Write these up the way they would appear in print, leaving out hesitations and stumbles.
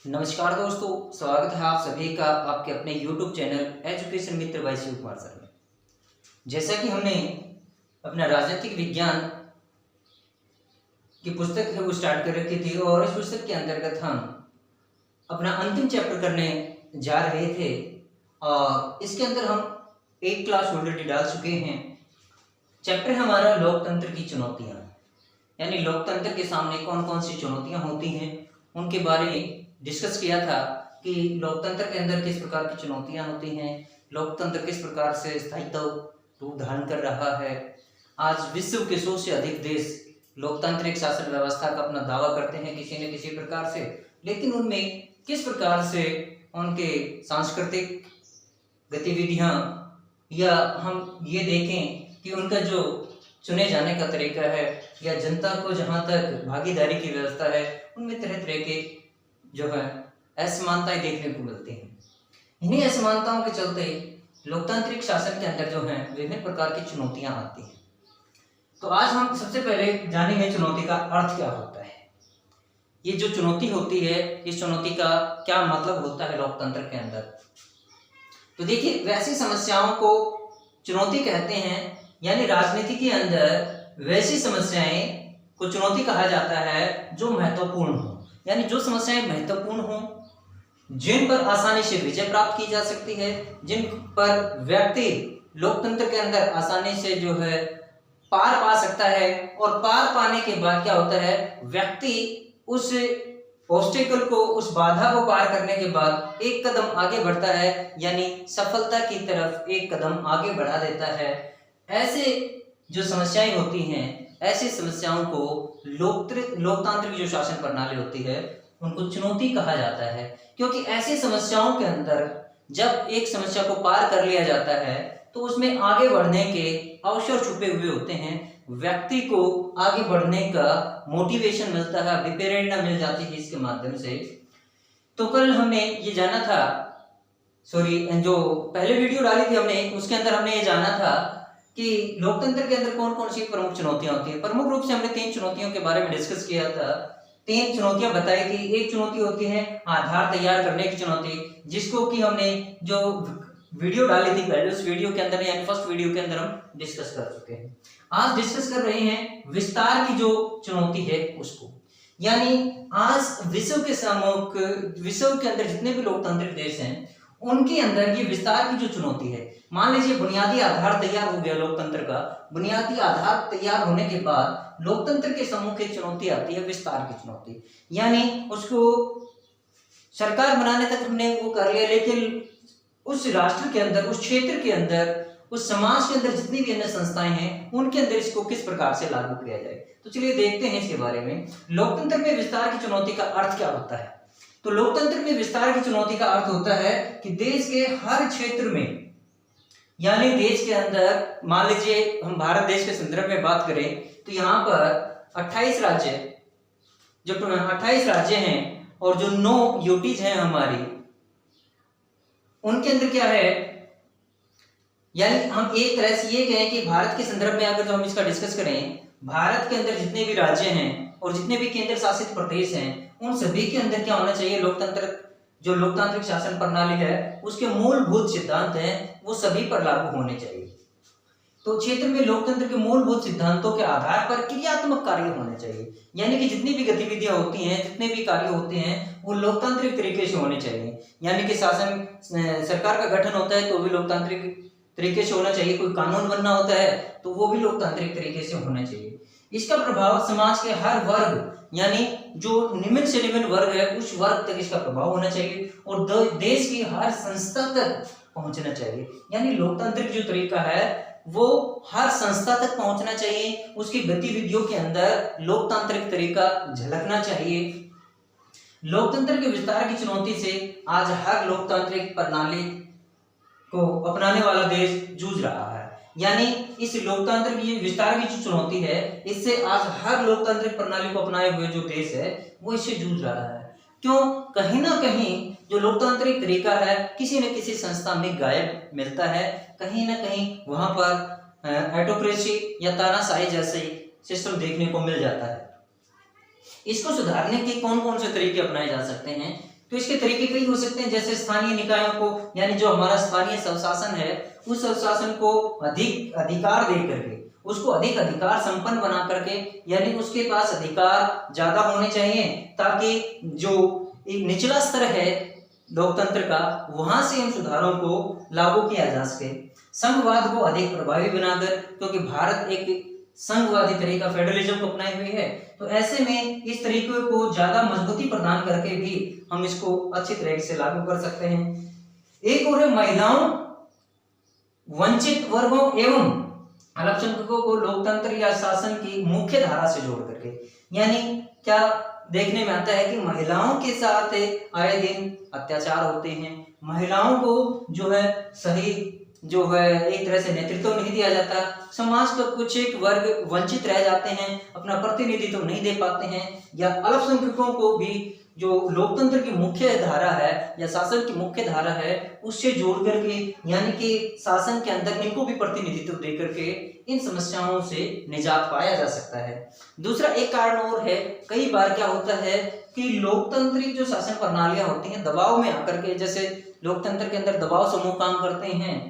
नमस्कार दोस्तों, स्वागत है आप सभी का आपके अपने YouTube चैनल एजुकेशन मित्र बाय शिव कुमार सर में। जैसा कि हमने अपना राजनीतिक विज्ञान की पुस्तक है वो स्टार्ट कर रखी थी और इस पुस्तक के अंतर्गत हम अपना अंतिम चैप्टर करने जा रहे थे और इसके अंदर हम एक क्लास ऑलरेडी डाल चुके हैं। चैप्टर है हमारा लोकतंत्र की चुनौतियाँ, यानी लोकतंत्र के सामने कौन कौन सी चुनौतियाँ होती हैं उनके बारे में डिस्कस किया था कि लोकतंत्र के अंदर किस प्रकार की चुनौतियां होती हैं, लोकतंत्र किस प्रकार से स्थायित्व रूप धारण कर रहा है। आज विश्व के 100 से अधिक देश लोकतांत्रिक शासन व्यवस्था का अपना दावा करते हैं किसी न किसी प्रकार से, लेकिन उनमें किस प्रकार से उनके सांस्कृतिक गतिविधियां या हम ये देखें कि उनका जो चुने जाने का तरीका है या जनता को जहां तक भागीदारी की व्यवस्था है उनमें तरह तरह के जो है असमानताएं देखने को मिलती हैं। इन्हीं असमानताओं के चलते लोकतांत्रिक शासन के अंदर जो है विभिन्न प्रकार की चुनौतियां आती हैं। तो आज हम सबसे पहले जानेंगे चुनौती का अर्थ क्या होता है। ये जो चुनौती होती है इस चुनौती का क्या मतलब होता है लोकतंत्र के अंदर। तो देखिए, वैसी समस्याओं को चुनौती कहते हैं, यानी राजनीति के अंदर वैसी समस्याएं को चुनौती कहा जाता है जो महत्वपूर्ण हो, यानी जो समस्याएं महत्वपूर्ण हो, जिन पर आसानी से विजय प्राप्त की जा सकती है, जिन पर व्यक्ति लोकतंत्र के अंदर आसानी से जो है पार पा सकता है और पार पाने के बाद क्या होता है, व्यक्ति उस ऑब्स्टेकल को, उस बाधा को पार करने के बाद एक कदम आगे बढ़ता है, यानी सफलता की तरफ एक कदम आगे बढ़ा देता है। ऐसे जो समस्याएं होती हैं, ऐसी समस्याओं को लोकतांत्रिक जो शासन प्रणाली होती है उनको चुनौती कहा जाता है, क्योंकि ऐसी समस्याओं के अंदर जब एक समस्या को पार कर लिया जाता है तो उसमें आगे बढ़ने के अवसर छुपे हुए होते हैं। व्यक्ति को आगे बढ़ने का मोटिवेशन मिलता है, प्रेरणा मिल जाती है इसके माध्यम से। तो कल हमने ये जाना था, जो पहले वीडियो डाली थी हमने, उसके अंदर हमने ये जाना था कि लोकतंत्र के अंदर कौन कौन सी प्रमुख चुनौतियां होती है। प्रमुख रूप से हमने 3 चुनौतियों के बारे में डिस्कस किया था। 3 चुनौतियां बताई थी। एक चुनौती होती है आधार तैयार करने की चुनौती, जिसको कि हमने जो वीडियो डाली थी पहले, उस वीडियो के अंदर यानी फर्स्ट वीडियो के अंदर हम डिस्कस कर चुके हैं। आज डिस्कस कर रहे हैं विस्तार की जो चुनौती है उसको, यानी आज विश्व के अंदर जितने भी लोकतांत्रिक देश हैं उनके अंदर ये विस्तार की जो चुनौती है। मान लीजिए बुनियादी आधार तैयार हो गया लोकतंत्र का, बुनियादी आधार तैयार होने के बाद लोकतंत्र के सम्मुख एक चुनौती आती है विस्तार की चुनौती, यानी उसको सरकार बनाने तक हमने वो कर लिया, लेकिन उस राष्ट्र के अंदर, उस क्षेत्र के अंदर, उस समाज के अंदर जितनी भी अन्य संस्थाएं हैं उनके अंदर इसको किस प्रकार से लागू किया जाए। तो चलिए देखते हैं इसके बारे में। लोकतंत्र में विस्तार की चुनौती का अर्थ क्या होता है। तो लोकतंत्र में विस्तार की चुनौती का अर्थ होता है कि देश के हर क्षेत्र में, यानी देश के अंदर, मान लीजिए हम भारत देश के संदर्भ में बात करें तो यहाँ पर 28 राज्य हैं और जो 9 यूटीज हैं हमारी, उनके अंदर क्या है, यानी हम एक तरह से ये कहें कि भारत के संदर्भ में अगर जो हम इसका डिस्कस करें, भारत के अंदर जितने भी राज्य हैं और जितने भी केंद्र शासित प्रदेश हैं उन सभी के अंदर क्या होना चाहिए, जो लोकतांत्रिक शासन प्रणाली है उसके मूलभूत सिद्धांत हैं वो सभी पर लागू होने चाहिए। तो क्षेत्र में लोकतंत्र के मूलभूत सिद्धांतों के आधार पर क्रियात्मक कार्य होने चाहिए, यानी कि जितनी भी गतिविधियां होती हैं, जितने भी कार्य होते हैं वो लोकतांत्रिक तरीके से होने चाहिए। यानी कि सरकार का गठन होता है तो भी लोकतांत्रिक तरीके से होना चाहिए, कोई कानून बनना होता है तो वो भी लोकतांत्रिक तरीके से होना चाहिए। इसका प्रभाव समाज के हर वर्ग, यानी जो निम्न से निम्न वर्ग है उस वर्ग तक इसका प्रभाव होना चाहिए और देश की हर संस्था तक पहुंचना चाहिए। यानी लोकतांत्रिक जो तरीका है वो हर संस्था तक पहुंचना चाहिए, उसकी गतिविधियों के अंदर लोकतांत्रिक तरीका झलकना चाहिए। लोकतंत्र के विस्तार की चुनौती से आज हर लोकतांत्रिक प्रणाली को अपनाने वाला देश जूझ रहा है, यानी इस लोकतंत्र की विस्तार की जो चुनौती है इससे आज हर लोकतांत्रिक प्रणाली को अपनाए हुए जो देश है वो इससे जूझ रहा है। क्यों? कहीं ना कहीं जो लोकतांत्रिक तरीका है किसी न किसी संस्था में गायब मिलता है, कहीं ना कहीं वहां पर ऑटोक्रेसी या तानाशाही जैसे सिस्टम देखने को मिल जाता है। इसको सुधारने के कौन कौन से तरीके अपनाए जा सकते हैं, तो इसके तरीके कई हो सकते हैं, जैसे स्थानीय निकायों को, यानी जो हमारा स्थानीय स्वशासन है, उस स्वशासन को अधिक अधिकार दे करके, उसको अधिक अधिकार संपन्न बना करके, यानी उसके पास अधिकार ज्यादा होने चाहिए, ताकि जो एक निचला स्तर है लोकतंत्र का, वहां से इन सुधारों को लागू किया जा सके। संघवाद को अधिक प्रभावी बनाकर, क्योंकि भारत एक संघवादी तरीका फेडरलिज्म को अपनाए हुए है, तो ऐसे में इस तरीके को ज्यादा मजबूती प्रदान करके भी हम इसको अच्छी तरह से लागू कर सकते हैं। एक और है महिलाओं, वंचित वर्गों एवं अल्पसंख्यकों को लोकतंत्र या शासन की मुख्य धारा से जोड़ करके, यानी क्या देखने में आता है कि महिलाओं के साथ आए दिन अत्याचार होते हैं, महिलाओं को जो है सही जो है एक तरह से नेतृत्व नहीं दिया जाता, समाज का कुछ एक वर्ग वंचित रह जाते हैं, अपना प्रतिनिधित्व नहीं दे पाते हैं, या अल्पसंख्यकों को भी जो लोकतंत्र की मुख्य धारा है या शासन की मुख्य धारा है उससे जोड़ करके, यानी कि शासन के अंदर इनको भी प्रतिनिधित्व दे करके इन समस्याओं से निजात पाया जा सकता है। दूसरा एक कारण और है, कई बार क्या होता है कि लोकतांत्रिक जो शासन प्रणालियां होती हैं दबाव में आकर के, जैसे लोकतंत्र के अंदर दबाव समूह काम करते हैं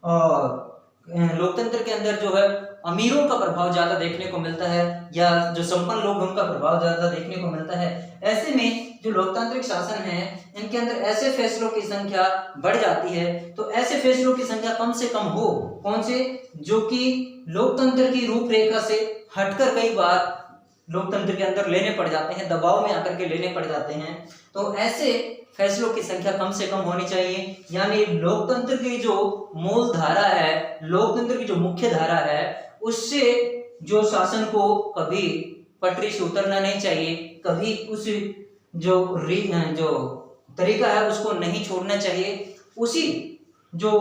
और लोकतंत्र के अंदर जो है अमीरों का प्रभाव ज्यादा देखने को मिलता है, या जो संपन्न लोग उनका प्रभाव ज्यादा देखने को मिलता है। ऐसे में जो लोकतांत्रिक शासन है इनके अंदर ऐसे फैसलों की संख्या बढ़ जाती है, तो ऐसे फैसलों की संख्या कम से कम हो, कौन से, जो कि लोकतंत्र की रूपरेखा से हटकर कई बार लोकतंत्र के अंदर लेने पड़ जाते हैं, दबाव में आकर के लेने पड़ जाते हैं, तो ऐसे फैसलों की संख्या कम से कम होनी चाहिए। यानी लोकतंत्र की जो मूल धारा है, लोकतंत्र की जो मुख्य धारा है, उससे जो शासन को कभी पटरी से उतरना नहीं चाहिए, कभी उस जो तरीका है उसको नहीं छोड़ना चाहिए, उसी जो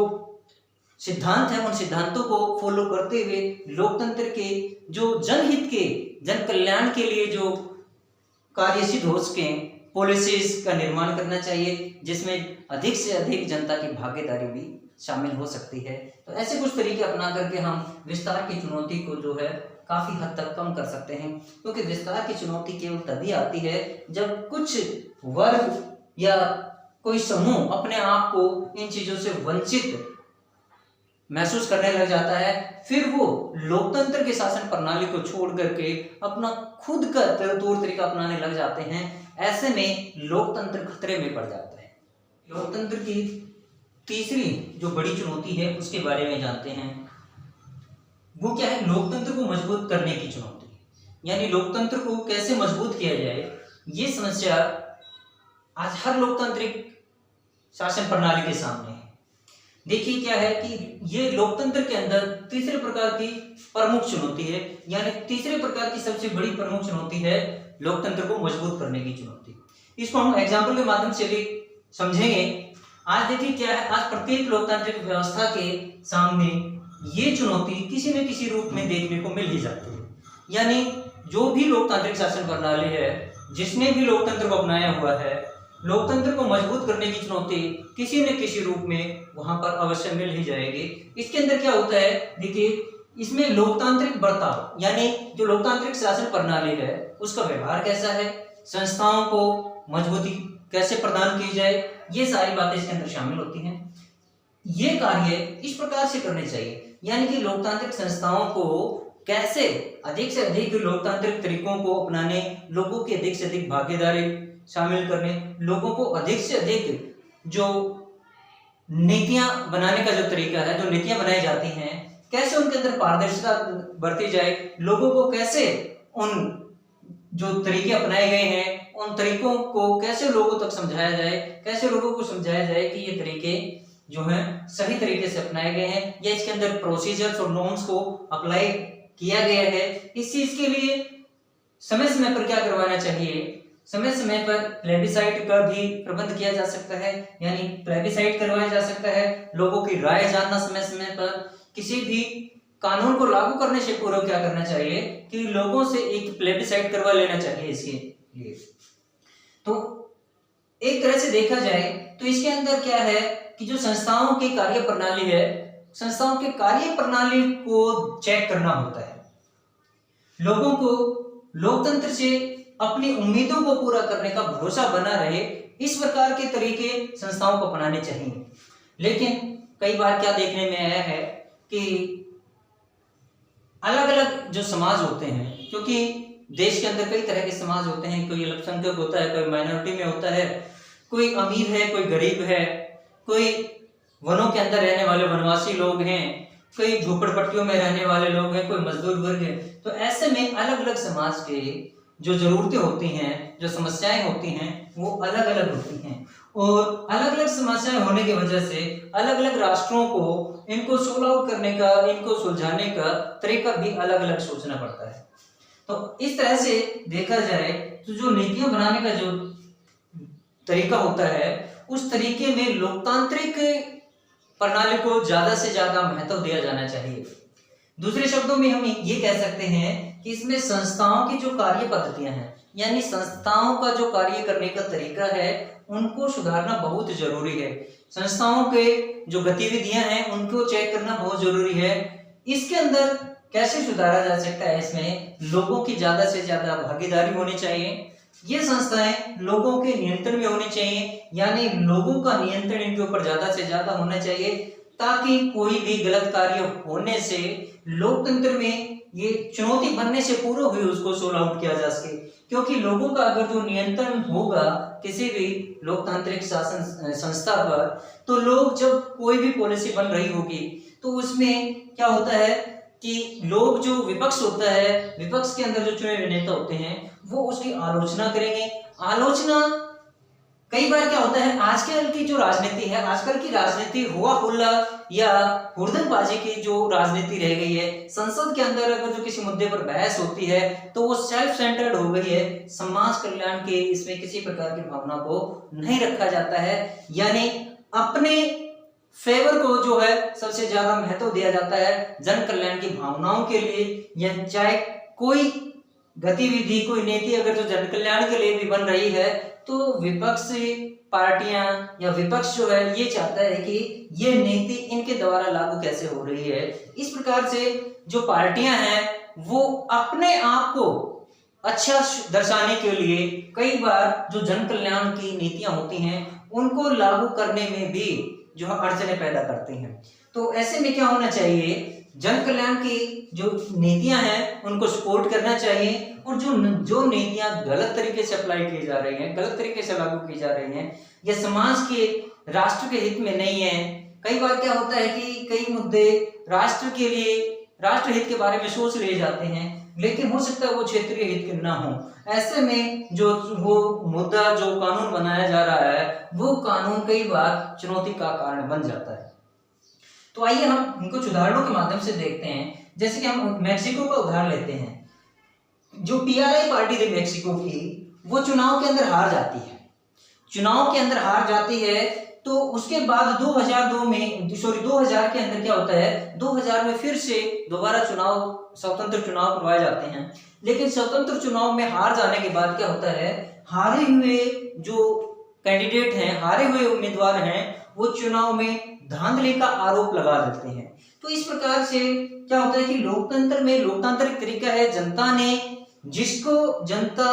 सिद्धांत है उन सिद्धांतों को फॉलो करते हुए लोकतंत्र के जो जनहित के, जन कल्याण के लिए जो कार्य सिद्ध हो सके, पॉलिसीज का निर्माण करना चाहिए, जिसमें अधिक से अधिक जनता की भागीदारी भी शामिल हो सकती है। तो ऐसे कुछ तरीके अपना करके हम विस्तार की चुनौती को जो है काफी हद तक कम कर सकते हैं, क्योंकि विस्तार की चुनौती केवल तभी आती है जब कुछ वर्ग या कोई समूह अपने आप को इन चीजों से वंचित महसूस करने लग जाता है, फिर वो लोकतंत्र के शासन प्रणाली को छोड़ करके अपना खुद का तौर तरीका अपनाने लग जाते हैं। ऐसे में लोकतंत्र खतरे में पड़ जाता है। लोकतंत्र की तीसरी जो बड़ी चुनौती है उसके बारे में जानते हैं, वो क्या है, लोकतंत्र को मजबूत करने की चुनौती, यानी लोकतंत्र को कैसे मजबूत किया जाए, ये समस्या आज हर लोकतांत्रिक शासन प्रणाली के सामने है। देखिए क्या है कि ये लोकतंत्र के अंदर तीसरे प्रकार की प्रमुख चुनौती है, यानी तीसरे प्रकार की सबसे बड़ी प्रमुख चुनौती है लोकतंत्र को मजबूत करने की चुनौती। इसको हम एग्जाम्पल के माध्यम से भी समझेंगे। आज देखिए क्या है, आज प्रत्येक लोकतांत्रिक व्यवस्था के सामने ये चुनौती किसी न किसी रूप में देखने को मिल ही जाती है। यानी जो भी लोकतांत्रिक शासन प्रणाली है, जिसने भी लोकतंत्र को अपनाया हुआ है, लोकतंत्र को मजबूत करने की चुनौती किसी न किसी रूप में वहां पर अवश्य मिल ही जाएगी। इसके अंदर क्या होता है, देखिए इसमें लोकतांत्रिक बर्ताव, यानी जो लोकतांत्रिक शासन प्रणाली है उसका व्यवहार कैसा है, संस्थाओं को मजबूती कैसे प्रदान की जाए, ये सारी बातें इसके अंदर शामिल होती हैं। ये कार्य इस प्रकार से करने चाहिए, यानी कि लोकतांत्रिक संस्थाओं को कैसे अधिक से अधिक लोकतांत्रिक तरीकों को अपनाने, लोगों की अधिक से अधिक भागीदारी शामिल करने, लोगों को अधिक से अधिक जो नीतियां बनाने का जो तरीका है, जो नीतियां बनाई जाती हैं, कैसे उनके अंदर पारदर्शिता बरती जाए, लोगों को कैसे उन जो तरीके अपनाए गए हैं उन तरीकों को कैसे लोगों तक समझाया जाए, कैसे लोगों को समझाया जाए कि ये तरीके जो हैं सही तरीके से अपनाए गए हैं, या इसके अंदर प्रोसीजर्स और नॉर्म्स को अप्लाई किया गया है। इस चीज के लिए समय समय पर क्या करवाना चाहिए, समय समय पर प्लेबिसाइट का भी प्रबंध किया जा सकता है, यानी प्लेबिसाइट करवाया जा सकता है, लोगों की राय जानना समय समय पर। किसी भी कानून को लागू करने से पूर्व क्या करना चाहिए कि लोगों से एक प्लेबिसाइट करवा लेना चाहिए इसके लिए। तो एक तरह से देखा जाए तो इसके अंदर क्या है कि जो संस्थाओं की कार्य प्रणाली है, संस्थाओं के कार्य प्रणाली को चेक करना होता है, लोगों को लोकतंत्र से अपनी उम्मीदों को पूरा करने का भरोसा बना रहे, इस प्रकार के तरीके संस्थाओं को अपनाने चाहिए। लेकिन कई बार क्या देखने में आया है कि अलग अलग जो समाज होते हैं, क्योंकि देश के अंदर कई तरह के समाज होते हैं, कोई अल्पसंख्यक होता है, कोई माइनॉरिटी में होता है, कोई अमीर है, कोई गरीब है, कोई वनों के अंदर रहने वाले वनवासी लोग हैं, कोई झोपड़पट्टियों में रहने वाले लोग हैं, कोई मजदूर वर्ग है। तो ऐसे में अलग अलग समाज के जो जरूरतें होती हैं, जो समस्याएं होती हैं, वो अलग अलग होती हैं, और अलग अलग समस्याएं होने की वजह से अलग अलग राष्ट्रों को इनको सोल्व आउट करने का, इनको सुलझाने का तरीका भी अलग अलग सोचना पड़ता है। तो इस तरह से देखा जाए तो जो नीतियां बनाने का जो तरीका होता है, उस तरीके में लोकतांत्रिक प्रणाली को ज्यादा से ज्यादा महत्व दिया जाना चाहिए। दूसरे शब्दों में हम ये कह सकते हैं कि इसमें संस्थाओं की जो कार्य पद्धतियां हैं, यानी संस्थाओं का जो कार्य करने का तरीका है, उनको सुधारना बहुत जरूरी है। संस्थाओं के जो गतिविधियां हैं, उनको चेक करना बहुत जरूरी है। इसके अंदर कैसे सुधारा जा सकता है, इसमें लोगों की ज्यादा से ज्यादा भागीदारी होनी चाहिए। ये संस्थाएं लोगों के नियंत्रण में होनी चाहिए, यानी लोगों का नियंत्रण इनके ऊपर ज्यादा से ज्यादा होना चाहिए, ताकि कोई भी गलत कार्य होने से लोकतंत्र में ये चुनौती बनने से पूर्व हुई उसको सोल्व आउट किया जा सके। क्योंकि लोगों का अगर जो नियंत्रण होगा किसी भी लोकतांत्रिक शासन संस्था पर, तो लोग जब कोई भी पॉलिसी बन रही होगी तो उसमें क्या होता है कि लोग जो विपक्ष होता है, विपक्ष के अंदर जो चुने हुए नेता होते हैं, वो उसकी आलोचना करेंगे। आलोचना कई बार क्या होता है, आजकल की जो राजनीति है, आजकल की राजनीति हुआ हुल्ला या हुड़दंगबाजी की जो राजनीति रह गई है, संसद के अंदर अगर जो किसी मुद्दे पर बहस होती है तो वो सेल्फ सेंटर्ड हो गई है। समाज कल्याण के इसमें किसी प्रकार की भावना को नहीं रखा जाता है, यानी अपने फेवर को जो है सबसे ज्यादा महत्व दिया जाता है जन कल्याण की भावनाओं के लिए। या चाहे कोई गतिविधि, कोई नीति अगर जो जन कल्याण के लिए भी बन रही है, तो विपक्ष पार्टियां या विपक्ष जो है ये चाहता है कि ये नीति इनके द्वारा लागू कैसे हो रही है। इस प्रकार से जो पार्टियां हैं वो अपने आप को अच्छा दर्शाने के लिए कई बार जो जन कल्याण की नीतियां होती हैं उनको लागू करने में भी जो अड़चने पैदा करती हैं। तो ऐसे में क्या होना चाहिए, जन कल्याण की जो नीतियां हैं उनको सपोर्ट करना चाहिए, और जो नीतियां गलत तरीके से अप्लाई की जा रही हैं, गलत तरीके से लागू की जा रही हैं, या समाज के राष्ट्र के हित में नहीं है। कई बार क्या होता है कि कई मुद्दे राष्ट्र के लिए, राष्ट्र हित के बारे में सोच लिए जाते हैं, लेकिन हो सकता है वो क्षेत्रीय हित के ना हो। ऐसे में जो वो मुद्दा, जो कानून बनाया जा रहा है, वो कानून कई बार चुनौती का कारण बन जाता है। तो आइए हम इनको उदाहरणों के माध्यम से देखते हैं। जैसे कि हम मैक्सिको का उदाहरण लेते हैं। जो पीआरआई पार्टी थी मैक्सिको की, वो चुनाव के अंदर हार जाती है। चुनाव के अंदर हार जाती है तो उसके बाद 2000 के अंदर क्या होता है, 2000 में फिर से दोबारा स्वतंत्र चुनाव करवाए जाते हैं। लेकिन स्वतंत्र चुनाव में हार जाने के बाद क्या होता है, हारे हुए जो कैंडिडेट हैं, हारे हुए उम्मीदवार हैं, वो चुनाव में धांधली का आरोप लगा देते हैं। तो इस प्रकार से क्या होता है कि लोकतंत्र में लोकतांत्रिक तरीका है, जनता ने जिसको जनता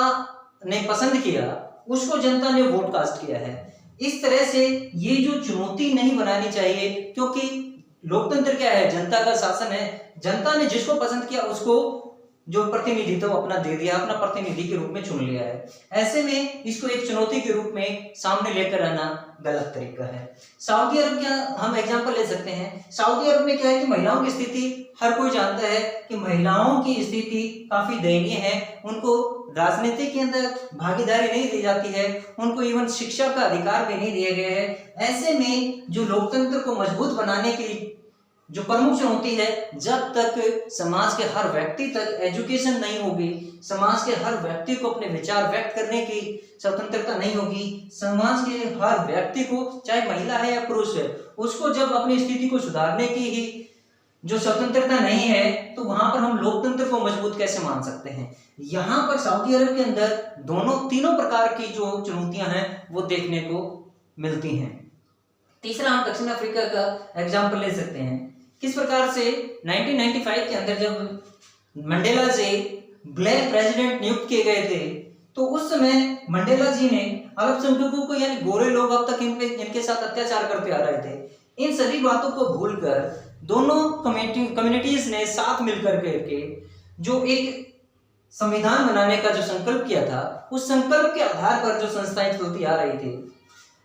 ने पसंद किया उसको जनता ने वोट कास्ट किया है। इस तरह से ये जो चुनौती नहीं बनानी चाहिए, क्योंकि लोकतंत्र क्या है, जनता का शासन है। जनता ने जिसको पसंद किया उसको जो प्रतिनिधित्व अपना दे दिया, अपना प्रतिनिधि के रूप में चुन लिया है। ऐसे में इसको एक चुनौती के रूप में सामने लेकर आना गलत तरीका है। सऊदी अरब का हम एग्जांपल ले सकते हैं। सऊदी अरब में क्या है कि महिलाओं की स्थिति हर कोई जानता है कि महिलाओं की स्थिति काफी दयनीय है। उनको राजनीति के अंदर भागीदारी नहीं दी जाती है, उनको इवन शिक्षा का अधिकार भी नहीं दिया गया है। ऐसे में जो लोकतंत्र को मजबूत बनाने की जो प्रमुख चुनौती है, जब तक समाज के हर व्यक्ति तक एजुकेशन नहीं होगी, समाज के हर व्यक्ति को अपने विचार व्यक्त करने की स्वतंत्रता नहीं होगी, समाज के हर व्यक्ति को, चाहे महिला है या पुरुष है, उसको जब अपनी स्थिति को सुधारने की ही जो स्वतंत्रता नहीं है, तो वहां पर हम लोकतंत्र को मजबूत कैसे मान सकते हैं। यहाँ पर सऊदी अरब के अंदर तीनों प्रकार की जो चुनौतियां हैं वो देखने को मिलती हैं। तीसरा हम दक्षिण अफ्रीका का एग्जाम्पल ले सकते हैं। किस प्रकार से 1995 के अंदर जब मंडेला से ब्लैक प्रेसिडेंट नियुक्त किए गए थे, तो उस समय मंडेला जी ने अल्पसंख्यकों को यानी गोरे लोग अब तक इनके साथ अत्याचार करते आ रहे थे। इन सभी बातों को भूलकर दोनों कम्युनिटीज ने साथ मिलकर के जो एक संविधान बनाने का जो संकल्प किया था, उस संकल्प के आधार पर जो संस्थाएं चलती आ रही थी,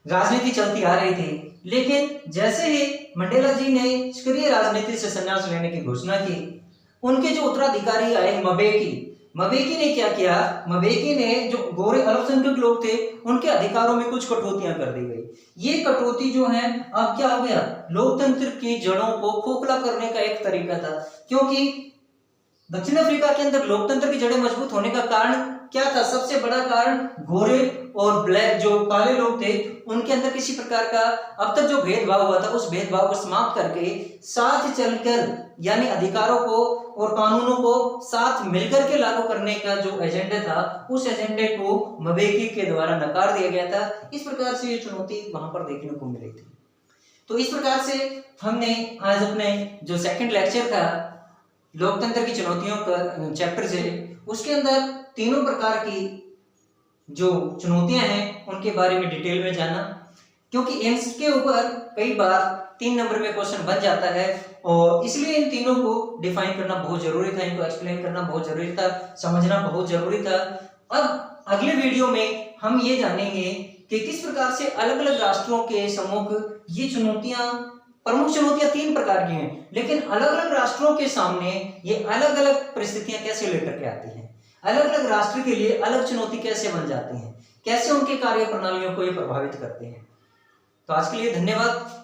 राजनीति चलती आ रही थी। लेकिन जैसे ही मंडेला जी ने निष्क्रिय राजनीति से संन्यास लेने की घोषणा की, उनके जो उत्तराधिकारी आए मबेकी ने क्या किया, मबेकी ने जो गोरे अल्पसंख्यक लोग थे उनके अधिकारों में कुछ कटौतियां कर दी गई। ये कटौती जो है अब क्या हो गया, लोकतंत्र की जड़ों को खोखला करने का एक तरीका था। क्योंकि दक्षिण अफ्रीका के अंदर लोकतंत्र की जड़ें मजबूत होने का कारण क्या था, सबसे बड़ा कारण गोरे और ब्लैक जो काले लोग थे उनके अंदर किसी प्रकार का अब तक जो भेदभाव हुआ था, उस भेदभाव को समाप्त करके साथ चलकर यानी अधिकारों को और कानूनों को साथ मिलकर के लागू करने का जो एजेंडा था, उस एजेंडे को मबेकी के द्वारा नकार दिया गया था। इस प्रकार से ये चुनौती वहां पर देखने को मिली थी। तो इस प्रकार से हमने आज अपने जो सेकंड लेक्चर था लोकतंत्र की चुनौतियों का चैप्टर से, उसके अंदर तीनों प्रकार की जो चुनौतियां हैं उनके बारे में डिटेल में जाना। क्योंकि इसके ऊपर कई बार 3 नंबर में क्वेश्चन बन जाता है और इसलिए इन तीनों को डिफाइन करना बहुत जरूरी था, इनको एक्सप्लेन करना बहुत जरूरी था, समझना बहुत जरूरी था। अब अगले वीडियो में हम ये जानेंगे कि किस प्रकार से अलग अलग राष्ट्रों के सम्मुख ये चुनौतियां, प्रमुख चुनौतियां 3 प्रकार की हैं, लेकिन अलग अलग राष्ट्रों के सामने ये अलग अलग परिस्थितियां कैसे लेकर के आती हैं, अलग अलग राष्ट्र के लिए अलग चुनौती कैसे बन जाती हैं, कैसे उनके कार्य प्रणालियों को ये प्रभावित करते हैं। तो आज के लिए धन्यवाद।